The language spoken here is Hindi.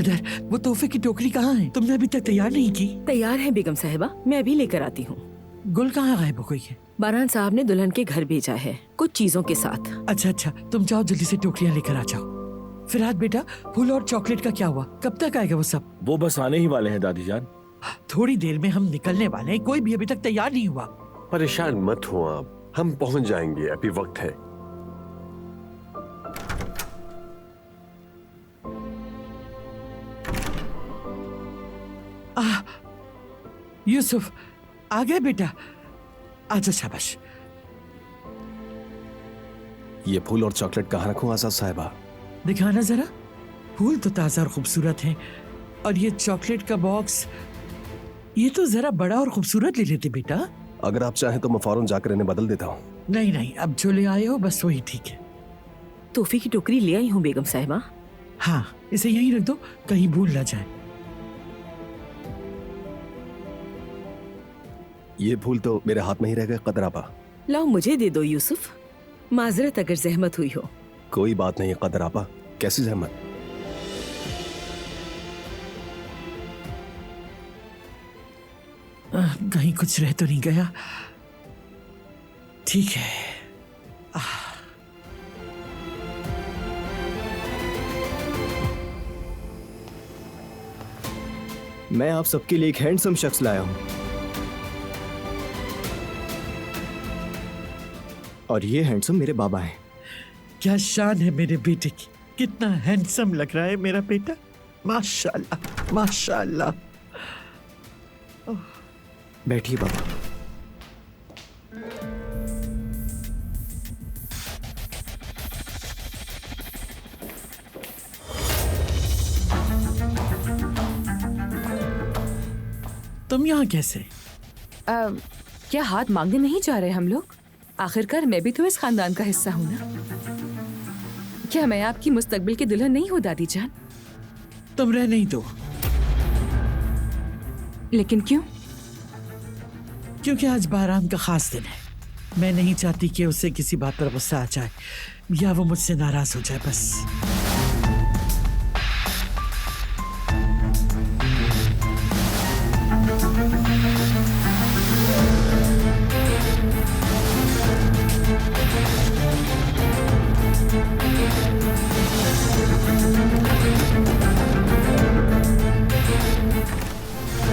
मदर, वो तोहफे की टोकरी कहाँ है? तुमने अभी तक तैयार नहीं की? तैयार है बेगम साहिबा, मैं अभी लेकर आती हूँ। गुल कहाँ गायब हो गई है? बारान साहब ने दुल्हन के घर भेजा है कुछ चीजों के साथ। अच्छा अच्छा, तुम जाओ जल्दी से टोकरियाँ लेकर आ जाओ। फिरहाद बेटा, फूल और चॉकलेट का क्या हुआ? कब तक आएगा वो सब? वो बस आने ही वाले हैं दादी जान। थोड़ी देर में हम निकलने वाले हैं, कोई भी अभी तक तैयार नहीं हुआ। परेशान मत हो आप, हम पहुंच जाएंगे, अभी वक्त है। यूसुफ आ गए बेटा, आजा शाबाश। ये फूल और चॉकलेट कहाँ रखूं आजाद साहिबा? दिखाना जरा। फूल तो ताजा और खूबसूरत हैं, और ये चॉकलेट का बॉक्स, ये तो जरा बड़ा और खूबसूरत ले लेते बेटा। अगर आप चाहें तो मैं फौरन जाकर इन्हें बदल देता हूँ। नहीं नहीं, अब जो ले आए हो बस वही ठीक है। तोहफे की टोकरी ले आई हूँ बेगम साहिबा। हाँ, इसे यहीं रख दो, कहीं भूल ना जाए। ये फूल तो मेरे हाथ में ही रह गए कदर आपा। लाओ मुझे दे दो यूसुफ, माजरत अगर जहमत हुई हो। कोई बात नहीं कदर आपा, कैसी जहमत? कहीं कुछ रह तो नहीं गया? ठीक है। मैं आप सबके लिए एक हैंडसम शख्स लाया हूं, और ये हैंडसम मेरे बाबा हैं। क्या शान है मेरे बेटे की, कितना हैंडसम लग रहा है मेरा बेटा, माशाल्लाह माशाल्लाह। बैठिए बाबा। तुम यहाँ कैसे? क्या हाथ मांगने नहीं जा रहे हम लोग? आखिरकार मैं भी तो इस खानदान का हिस्सा हूँ ना। क्या मैं आपकी मुस्तकबिल की दुल्हन नहीं हूँ दादी जान? तुम रह नहीं दो। लेकिन क्यों? क्योंकि आज बारान का खास दिन है। मैं नहीं चाहती कि उसे किसी बात पर गुस्सा आ जाए या वो मुझसे नाराज हो जाए। बस